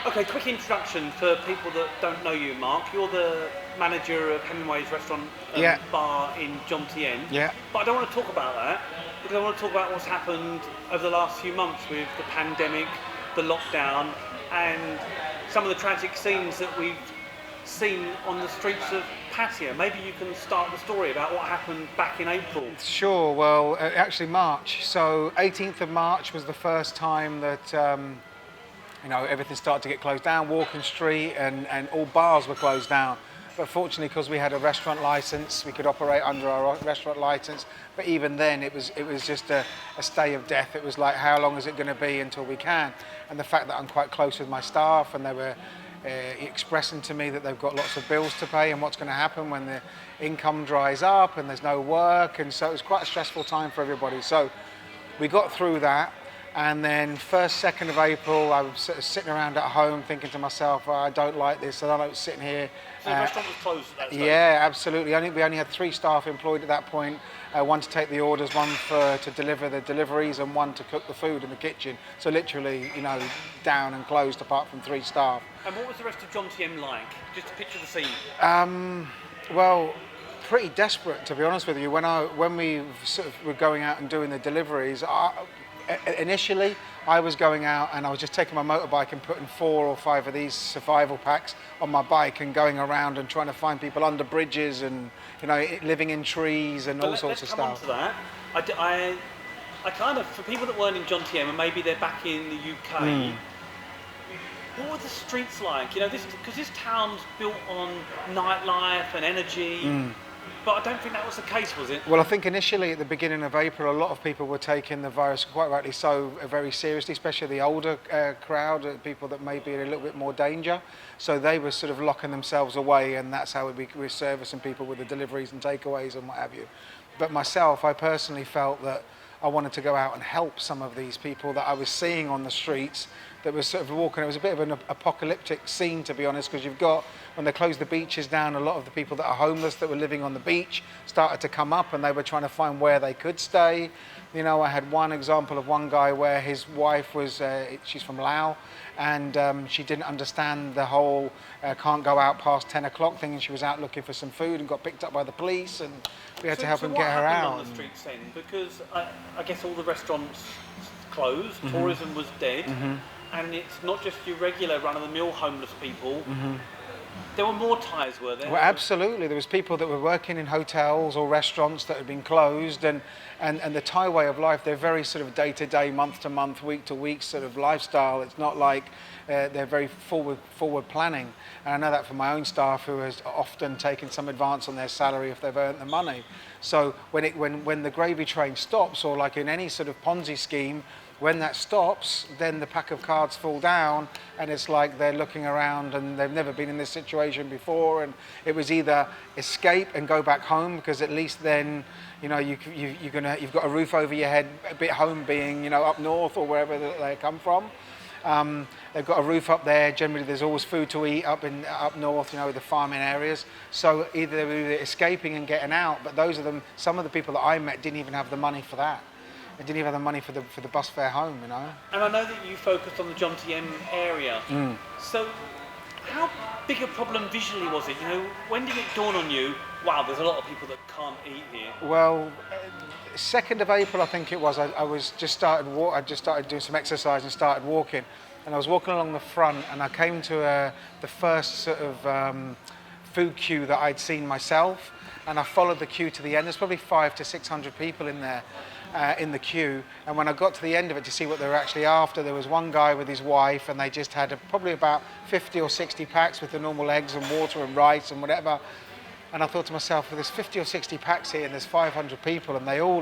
Okay, quick introduction for people that don't know you, Mark. You're the manager of Hemingways Restaurant and Bar in Jomtien. Yeah. But I don't want to talk about that because I want to talk about what's happened over the last few months with the pandemic, the lockdown, and some of the tragic scenes that we've seen on the streets of Pattaya. Maybe you can start the story about what happened back in April. Sure. Well, actually March. So 18th of March was the first time that everything started to get closed down. Walking Street and all bars were closed down. But fortunately, because we had a restaurant license, we could operate under our restaurant license. But even then, it was just a stay of death. It was like, how long is it going to be until we can? And the fact that I'm quite close with my staff, and they were expressing to me that they've got lots of bills to pay, and what's going to happen when the income dries up and there's no work. And so it was quite a stressful time for everybody. So we got through that. And then 1st, 2nd of April, I was sort of sitting around at home thinking to myself, I don't like this, I don't like sitting here. So the restaurant was closed at that stage? Yeah, absolutely. We only had 3 staff employed at that point, 1 to take the orders, 1 to deliver the deliveries, and 1 to cook the food in the kitchen. So literally, down and closed apart from 3 staff. And what was the rest of Jomtien like? Just to picture the scene. Well, pretty desperate, to be honest with you. When we sort of were going out and doing the deliveries, initially, I was going out and I was just taking my motorbike and putting 4 or 5 of these survival packs on my bike and going around and trying to find people under bridges and living in trees and all sorts of stuff. Let's come on to that. I kind of, for people that weren't in Jomtien and maybe they're back in the UK, what were the streets like? Because this town's built on nightlife and energy. But I don't think that was the case, was it? Well, I think initially at the beginning of April, a lot of people were taking the virus, quite rightly so, very seriously, especially the older crowd, people that may be in a little bit more danger. So they were sort of locking themselves away, and that's how we were servicing people with the deliveries and takeaways and what have you. But myself, I personally felt that I wanted to go out and help some of these people that I was seeing on the streets that was sort of walking. It was a bit of an apocalyptic scene, to be honest, because you've got, when they closed the beaches down, a lot of the people that are homeless that were living on the beach started to come up, and they were trying to find where they could stay. I had one example of one guy where his wife was, she's from Laos, and she didn't understand the whole can't go out past 10 o'clock thing, and she was out looking for some food and got picked up by the police, and we had to help him get her out. So what happened on the streets then? Because I guess all the restaurants closed, tourism was dead, and it's not just your regular run-of-the-mill homeless people. There were more Thais, were there? Well, absolutely. There was people that were working in hotels or restaurants that had been closed, and the Thai way of life, they're very sort of day-to-day, month-to-month, week-to-week sort of lifestyle. It's not like they're very forward planning. And I know that from my own staff, who has often taken some advance on their salary if they've earned the money. So when the gravy train stops, or like in any sort of Ponzi scheme, when that stops, then the pack of cards fall down, and it's like they're looking around and they've never been in this situation before, and it was either escape and go back home, because at least then you've got a roof over your head, a bit home being up north or wherever they come from. They've got a roof up there. Generally, there's always food to eat up north, the farming areas. So either they were escaping and getting out, but some of the people that I met didn't even have the money for that. They didn't even have the money for the bus fare home, And I know that you focused on the Jomtien area. So how big a problem visually was it? When did it dawn on you, wow, there's a lot of people that can't eat here? Well, 2nd of April, I think it was. I just started doing some exercise and started walking. And I was walking along the front, and I came to the first sort of food queue that I'd seen myself. And I followed the queue to the end. There's probably 500 to 600 people in there. In the queue, and when I got to the end of it to see what they were actually after, there was one guy with his wife, and they just had probably about 50 or 60 packs with the normal eggs and water and rice and whatever. And I thought to myself, well, there's 50 or 60 packs here and there's 500 people, and they all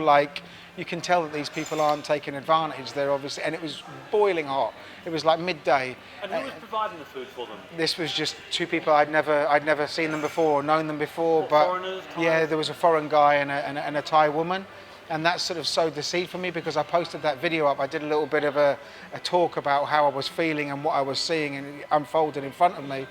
you can tell that these people aren't taking advantage. They're obviously, and it was boiling hot. It was like midday. And who was providing the food for them? This was just 2 people. I'd never seen them before, or known them before. What, but foreigners, Thais? Yeah, there was a foreign guy and a Thai woman. And that sort of sowed the seed for me, because I posted that video up. I did a little bit of a talk about how I was feeling and what I was seeing, and it unfolded in front of me.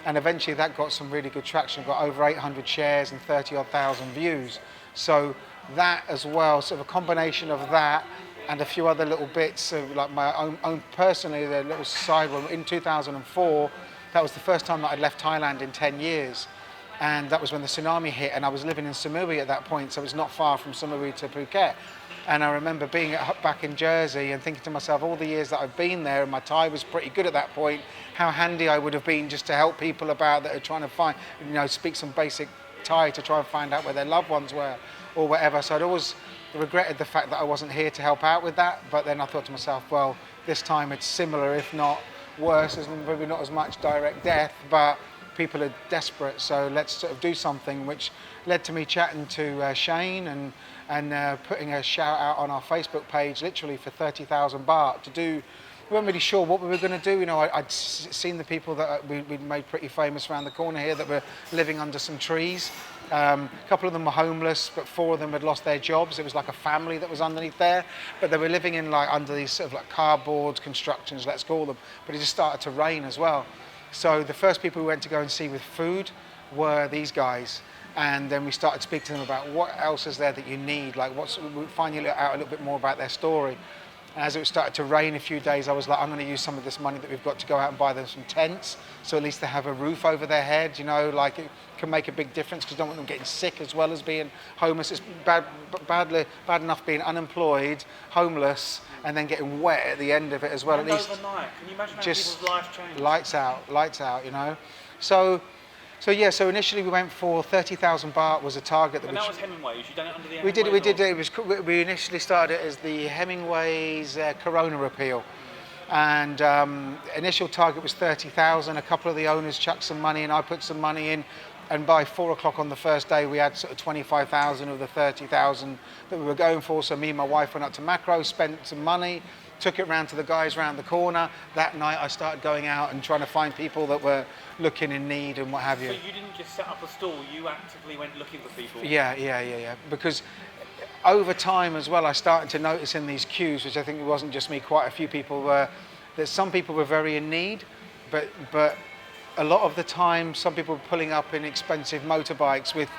And eventually that got some really good traction, got over 800 shares and 30-odd thousand views. So that as well, sort of a combination of that and a few other little bits of like my own personally, the little side one. In 2004, that was the first time that I'd left Thailand in 10 years. And that was when the tsunami hit, and I was living in Samui at that point, so it was not far from Samui to Phuket. And I remember being back in Jersey and thinking to myself, all the years that I've been there, and my Thai was pretty good at that point, how handy I would have been just to help people about that are trying to find, speak some basic Thai to try and find out where their loved ones were or whatever. So I'd always regretted the fact that I wasn't here to help out with that. But then I thought to myself, well, this time it's similar, if not worse. There's maybe not as much direct death, but people are desperate, so let's sort of do something, which led to me chatting to Shane and putting a shout out on our Facebook page, literally for 30,000 baht to do. We weren't really sure what we were going to do. I'd seen the people that we'd made pretty famous around the corner here that were living under some trees. A couple of them were homeless, but 4 of them had lost their jobs. It was like a family that was underneath there, but they were living in like under these sort of like cardboard constructions, let's call them. But it just started to rain as well. So the first people we went to go and see with food were these guys. And then we started to speak to them about what else is there that you need, like finding out a little bit more about their story. And as it started to rain a few days, I was like, I'm going to use some of this money that we've got to go out and buy them some tents, so at least they have a roof over their head, like it can make a big difference, because I don't want them getting sick as well as being homeless. It's bad enough being unemployed, homeless, and then getting wet at the end of it as well. And at least overnight, can you imagine how just people's lives change? lights out. So initially we went for 30,000 baht was a target that and that was Hemingways. You done it under the we Hemingways? did it. We initially started it as the Hemingways Corona Appeal, and initial target was 30,000. A couple of the owners chucked some money and I put some money in, and by 4 o'clock on the first day we had sort of 25,000 of the 30,000 that we were going for. So me and my wife went up to Macro, spent some money, took it round to the guys round the corner. That night I started going out and trying to find people that were looking in need and what have you. So you didn't just set up a stall, you actively went looking for people? Yeah. Because over time as well, I started to notice in these queues, which I think it wasn't just me, quite a few people were, that some people were very in need, but a lot of the time some people were pulling up in expensive motorbikes with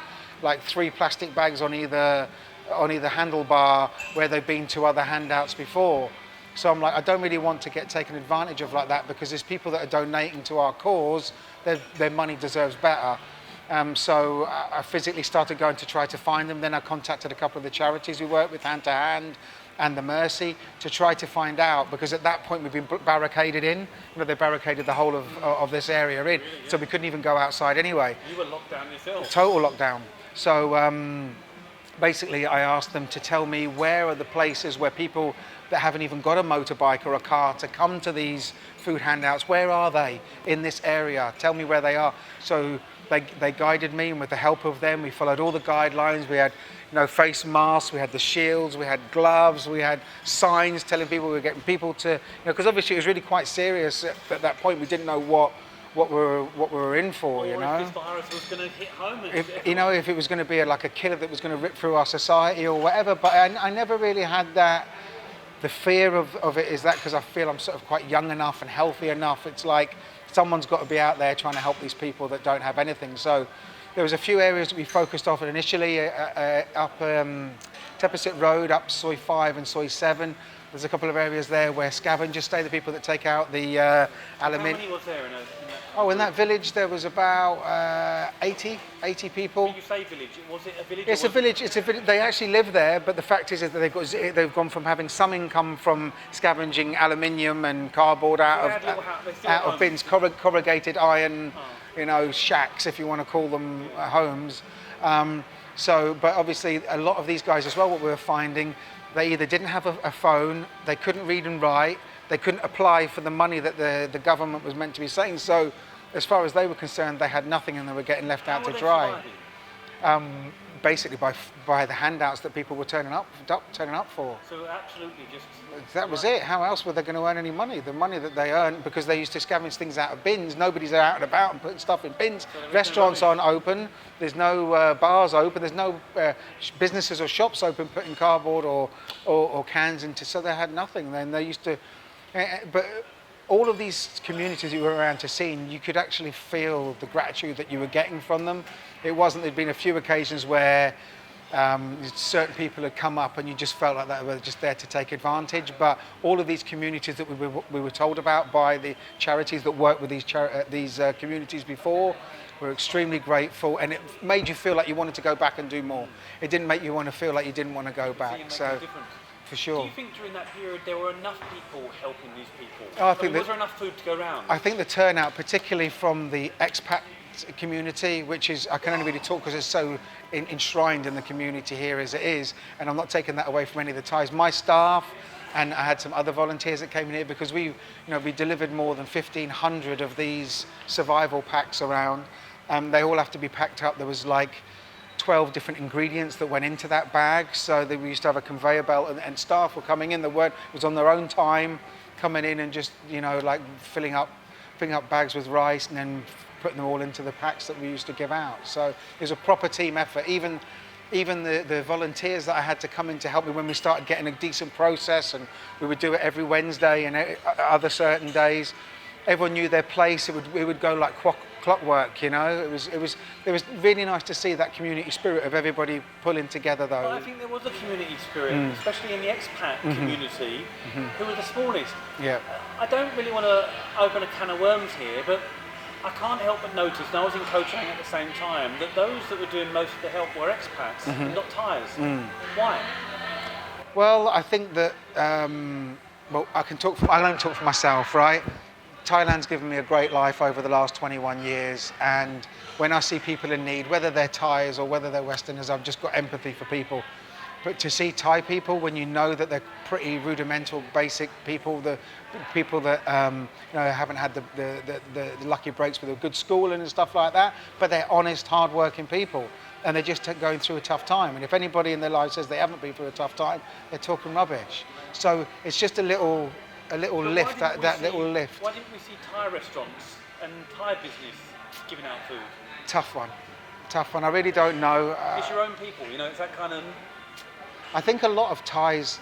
like 3 plastic bags on either handlebar where they've been to other handouts before. So I'm like, I don't really want to get taken advantage of like that, because there's people that are donating to our cause, their money deserves better. So I physically started going to try to find them. Then I contacted a couple of the charities we work with, Hand to Hand and the Mercy, to try to find out, because at that point we've been barricaded in. They barricaded the whole of this area in, really, yeah. So we couldn't even go outside anyway. You were locked down yourself. Total lockdown. So basically I asked them to tell me where are the places where people that haven't even got a motorbike or a car to come to these food handouts, where are they in this area? Tell me where they are. So they guided me, and with the help of them, we followed all the guidelines. We had face masks, we had the shields, we had gloves, we had signs telling people we were getting people to, because obviously it was really quite serious at that point. We didn't know what we were in for, Or if this virus was going to hit home. If it was going to be like a killer that was going to rip through our society or whatever. But I never really had that. The fear of it is that because I feel I'm sort of quite young enough and healthy enough. It's like someone's got to be out there trying to help these people that don't have anything. So there was a few areas that we focused on initially, up Tepasit Road, up Soi 5 and Soi 7. There's a couple of areas there where scavengers stay, the people that take out the aluminium. How many was there in that? In that village there was about 80 people. When you say village, was it a village? It's a village. It's a village. They actually live there, but the fact is that they've gone from having some income from scavenging aluminium and cardboard out of bins, corrugated iron, shacks, if you want to call them homes. But obviously a lot of these guys as well, what we were finding, they either didn't have a phone, they couldn't read and write, they couldn't apply for the money that the government was meant to be saying. So as far as they were concerned, they had nothing and they were getting left out to dry. Basically by the handouts that people were turning up for. So absolutely just... That was it. How else were they going to earn any money? The money that they earned, because they used to scavenge things out of bins. Nobody's out and about and putting stuff in bins. So restaurants aren't open. There's no bars open. There's no businesses or shops open putting cardboard or cans into. So they had nothing. Then they used to... But all of these communities you were around to see, you could actually feel the gratitude that you were getting from them. It wasn't, there'd been a few occasions where Certain people had come up and you just felt like they were just there to take advantage. But all of these communities that we were told about by the charities that work with these communities before, we're extremely grateful, and it made you feel like you wanted to go back and do more. It didn't make you want to feel like you didn't want to go back. So, for sure. Do you think during that period there were enough people helping these people? Was there enough food to go around? I think the turnout, particularly from the expat community, which is, I can only really talk because it's so enshrined in the community here as it is, and I'm not taking that away from any of the Thais. My staff, and I had some other volunteers that came in here because we delivered more than 1,500 of these survival packs around. They all have to be packed up. There was like 12 different ingredients that went into that bag, so we used to have a conveyor belt, and staff were coming in. It was on their own time, coming in and just like filling up bags with rice and then putting them all into the packs that we used to give out. So it was a proper team effort. Even the volunteers that I had to come in to help me when we started getting a decent process, and we would do it every Wednesday and other certain days. Everyone knew their place. It would go like clockwork, It was really nice to see that community spirit of everybody pulling together, though. Well, I think there was a community spirit, especially in the expat community, who were the smallest. Yeah. I don't really want to open a can of worms here, but I can't help but notice, and I was in Koh Chang at the same time, that those that were doing most of the help were expats, not Thais. Why? Well, I think that, I can only talk for myself, right? Thailand's given me a great life over the last 21 years, and when I see people in need, whether they're Thais or whether they're Westerners, I've just got empathy for people. But to see Thai people, when you know that they're pretty rudimental, basic people, the people that haven't had the lucky breaks with a good schooling and stuff like that, but they're honest, hard-working people, and they're just going through a tough time. And if anybody in their life says they haven't been through a tough time, they're talking rubbish. So it's just a little lift. Little lift. Why didn't we see Thai restaurants and Thai business giving out food? Tough one. I really don't know. It's your own people, it's that kind of. I think a lot of Thais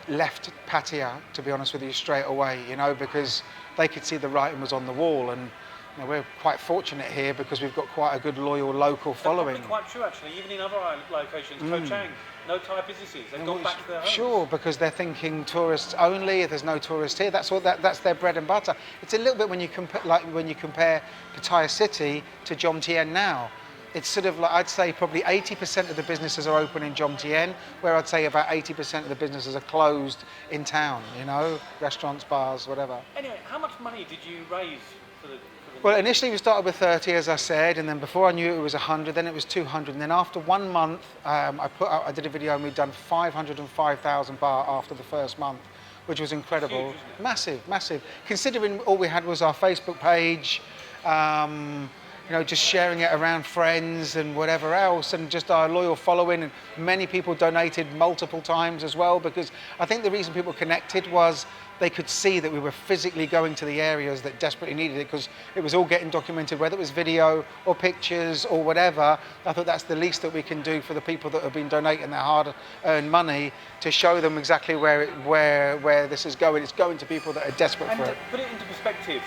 left Pattaya, to be honest with you, straight away, because they could see the writing was on the wall, and we're quite fortunate here because we've got quite a good loyal local following. That's probably quite true, actually. Even in other island locations, Koh Chang, no Thai businesses. They've gone back to their homes. Sure, because they're thinking tourists only. If there's no tourists here, that's their bread and butter. It's a little bit when you compare Pattaya City to Jomtien now. It's sort of like, I'd say probably 80% of the businesses are open in Jomtien, where I'd say about 80% of the businesses are closed in town, restaurants, bars, whatever. Anyway, how much money did you raise for the Well, initially we started with 30, as I said, and then before I knew it was 100, then it was 200, and then after 1 month, I did a video and we'd done 505,000 baht after the first month, which was incredible. Huge, massive. Considering all we had was our Facebook page, just sharing it around friends and whatever else, and just our loyal following, and many people donated multiple times as well, because I think the reason people connected was they could see that we were physically going to the areas that desperately needed it, because it was all getting documented, whether it was video or pictures or whatever. I thought that's the least that we can do for the people that have been donating their hard-earned money, to show them exactly where this is going. It's going to people that are desperate for it. And to put it into perspective,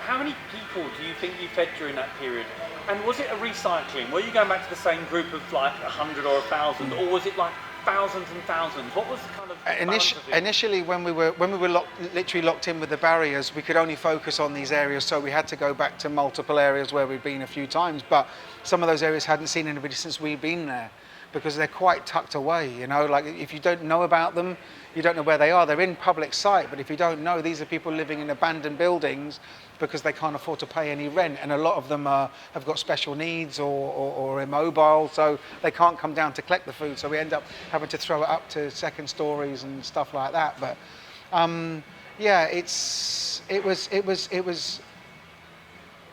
how many people do you think you fed during that period? And was it a recycling? Were you going back to the same group of like 100 or 1,000, or was it like thousands and thousands? What was the kind of initially, when we were literally locked in with the barriers, we could only focus on these areas, so we had to go back to multiple areas where we'd been a few times, but some of those areas hadn't seen anybody since we'd been there, because they're quite tucked away, like if you don't know about them, you don't know where they are. They're in public sight, but if you don't know, these are people living in abandoned buildings because they can't afford to pay any rent, and a lot of them have got special needs or immobile, so they can't come down to collect the food, so we end up having to throw it up to second stories and stuff like that. But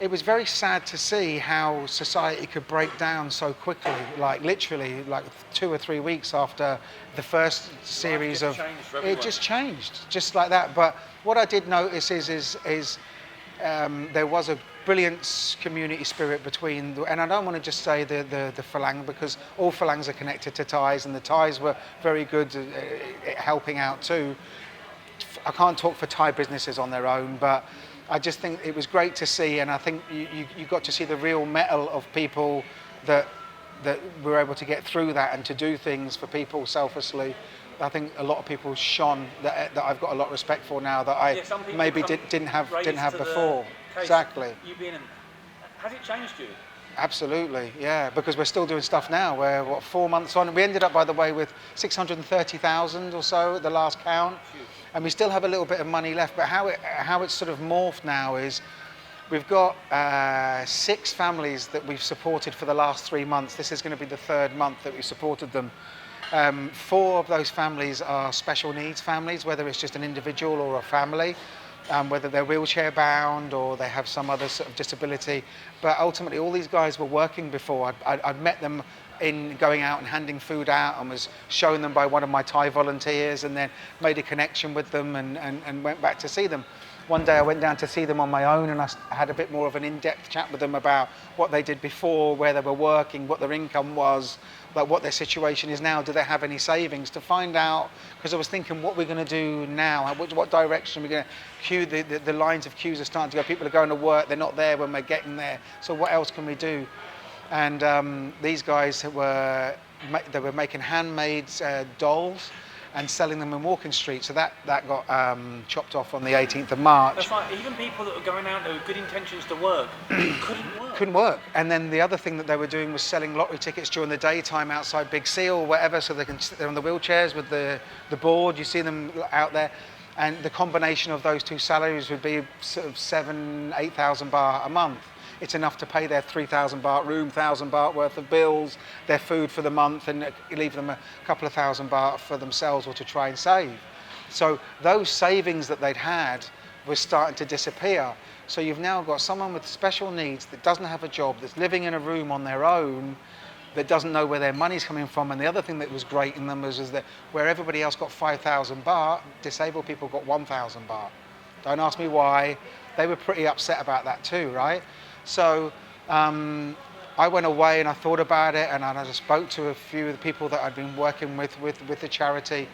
it was very sad to see how society could break down so quickly, like literally like 2 or 3 weeks after the first series of it just changed just like that. But what I did notice is there was a brilliant community spirit between, and I don't want to just say the Phalang, because all Phalangs are connected to Thais, and the Thais were very good at helping out too. I can't talk for Thai businesses on their own, but I just think it was great to see, and I think you got to see the real mettle of people that that we're able to get through that and to do things for people selflessly. I think a lot of people shone that I've got a lot of respect for now that I maybe didn't have before. Exactly. Has it changed you? Absolutely, yeah, because we're still doing stuff now. We're 4 months on. We ended up, by the way, with 630,000 or so at the last count, and we still have a little bit of money left. But how it's sort of morphed now is we've got 6 families that we've supported for the last 3 months. This is going to be the 3rd month that we've supported them. 4 of those families are special needs families, whether it's just an individual or a family. Whether they're wheelchair bound or they have some other sort of disability. But ultimately, all these guys were working before. I'd met them in going out and handing food out and was shown them by one of my Thai volunteers, and then made a connection with them and went back to see them. One day I went down to see them on my own, and I had a bit more of an in-depth chat with them about what they did before, where they were working, what their income was, like what their situation is now. Do they have any savings? To find out, because I was thinking, what we're going to do now? What direction are we going to queue? The lines of queues are starting to go. People are going to work. They're not there when we're getting there. So what else can we do? And these guys were making handmade dolls and selling them in Walking Street. So that got chopped off on the 18th of March. That's right. Even people that were going out there with good intentions to work couldn't work. And then the other thing that they were doing was selling lottery tickets during the daytime outside Big C or whatever, so they can sit there on the wheelchairs with the board. You see them out there. And the combination of those 2 salaries would be sort of 7,000-8,000 baht a month. It's enough to pay their 3,000 baht room, 1,000 baht worth of bills, their food for the month, and leave them a couple of 1,000 baht for themselves or to try and save. So those savings that they'd had were starting to disappear. So you've now got someone with special needs that doesn't have a job, that's living in a room on their own, that doesn't know where their money's coming from. And the other thing that was great in them was that where everybody else got 5,000 baht, disabled people got 1,000 baht. Don't ask me why. They were pretty upset about that too, right? So I went away and I thought about it, and I just spoke to a few of the people that I'd been working with the charity,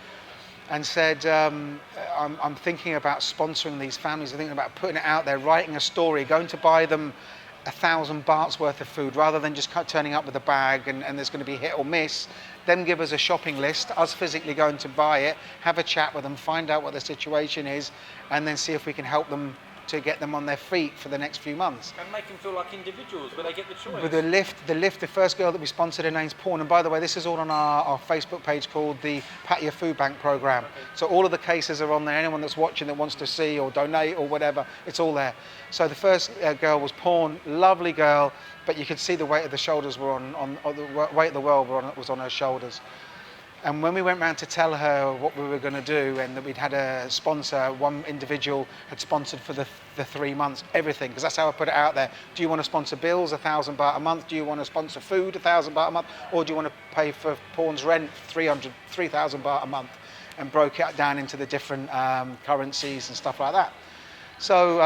and said, I'm thinking about sponsoring these families. I'm thinking about putting it out there, writing a story, going to buy them 1,000 bahts worth of food, rather than just turning up with a bag and there's going to be hit or miss. Them give us a shopping list, us physically going to buy it, have a chat with them, find out what the situation is, and then see if we can help them to get them on their feet for the next few months. And make them feel like individuals, where they get the choice. With the first girl that we sponsored, her name's Porn. And by the way, this is all on our Facebook page called the Pattaya Food Bank Program. Okay. So all of the cases are on there. Anyone that's watching that wants to see or donate or whatever, it's all there. So the first girl was Porn, lovely girl, but you could see the weight of the shoulders were the weight of the world was on her shoulders. And when we went round to tell her what we were going to do, and that we'd had a sponsor, one individual had sponsored for the 3 months, everything, because that's how I put it out there. Do you want to sponsor bills, 1,000 baht a month? Do you want to sponsor food, 1,000 baht a month? Or do you want to pay for Porn's rent, 3,000 baht a month? And broke it down into the different currencies and stuff like that. So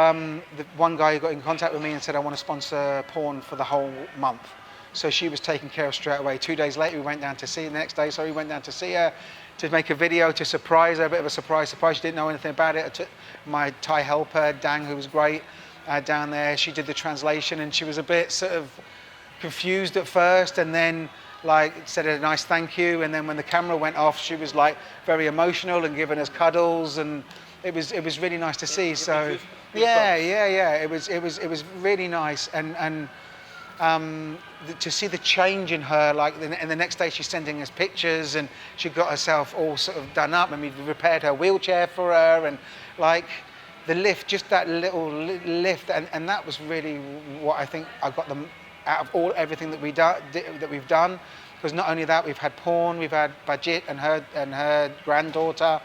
the one guy got in contact with me and said, I want to sponsor Porn for the whole month. So she was taken care of straight away. 2 days later, we went down to see her. The next day, we went down to see her to make a video to surprise her, a bit of a surprise. She didn't know anything about it. I took my Thai helper, Dang, who was great, down there. She did the translation, and she was a bit sort of confused at first, and then said a nice thank you. And then when the camera went off, she was very emotional and giving us cuddles, and it was really nice to see. So yeah. It was really nice, and to see the change in her, and the next day she's sending us pictures, and she got herself all sort of done up, and we repaired her wheelchair for her, and the lift, just that little lift, and that was really what I think I got them out of everything that we've done, because not only that, we've had Porn, we've had Bajit and her granddaughter,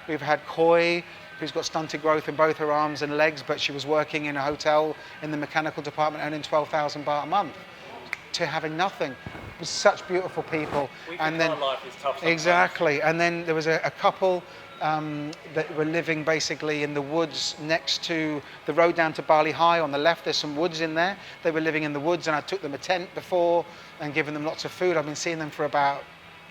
we've had Koi, who's got stunted growth in both her arms and legs, but she was working in a hotel in the mechanical department, earning 12,000 baht a month, to having nothing. It was such beautiful people. And then life is tough sometimes. Exactly. And then there was a couple that were living basically in the woods next to the road down to Bali High. On the left, there's some woods in there. They were living in the woods, and I took them a tent before and given them lots of food. I've been seeing them for about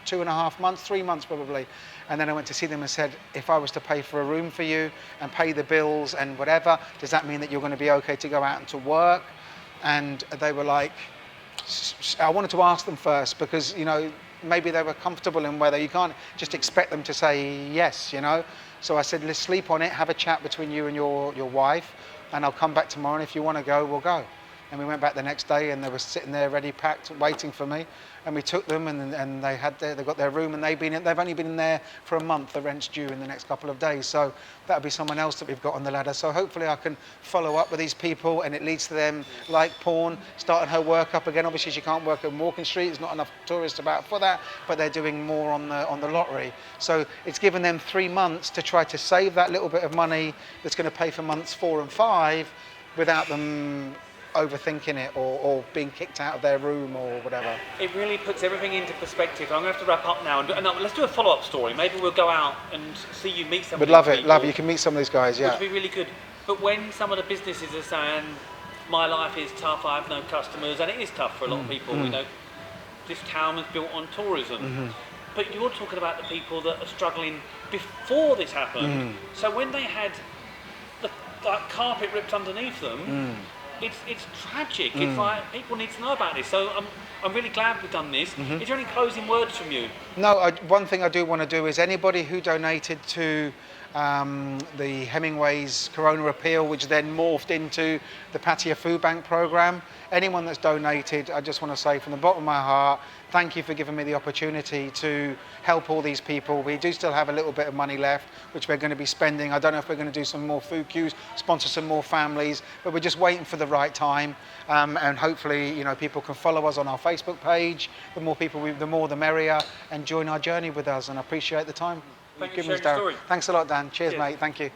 2.5 months, 3 months probably. And then I went to see them and said, if I was to pay for a room for you and pay the bills and whatever, does that mean that you're going to be okay to go out and to work? And they were like, I wanted to ask them first because, you know, maybe they were comfortable in weather. You can't just expect them to say yes, you know. So I said, let's sleep on it, have a chat between you and your wife, and I'll come back tomorrow, and if you want to go, we'll go. And we went back the next day, and they were sitting there ready, packed, waiting for me. And we took them, and they got their room, and they've only been in there for a month. The rent's due in the next couple of days, so that'll be someone else that we've got on the ladder. So hopefully I can follow up with these people, and it leads to them, like Pawn, starting her work up again. Obviously she can't work on Walking Street. There's not enough tourists about for that, but they're doing more on the lottery. So it's given them 3 months to try to save that little bit of money that's going to pay for months 4 and 5, without them overthinking it or being kicked out of their room or whatever. It really puts everything into perspective. I'm going to have to wrap up now, and let's do a follow-up story. Maybe we'll go out and see you meet some of these people. Love it. You can meet some of these guys, yeah. Which would be really good. But when some of the businesses are saying, my life is tough, I have no customers, and it is tough for a lot of people, you know, this town was built on tourism. But you're talking about the people that are struggling before this happened. So when they had the carpet ripped underneath them, it's tragic. It's like people need to know about this. So I'm really glad we've done this. Is there any closing words from you? No, one thing I do want to do is anybody who donated to the Hemingways Corona Appeal, which then morphed into the Pattaya Food Bank program, anyone that's donated, I just want to say from the bottom of my heart, thank you for giving me the opportunity to help all these people. We do still have a little bit of money left, which we're going to be spending. I don't know if we're going to do some more food queues, sponsor some more families, but we're just waiting for the right time. And hopefully, you know, people can follow us on our Facebook page. The more people, the more the merrier, and join our journey with us. And I appreciate the time. Thank you for sharing your story. Thanks a lot, Dan. Cheers, mate. Thank you.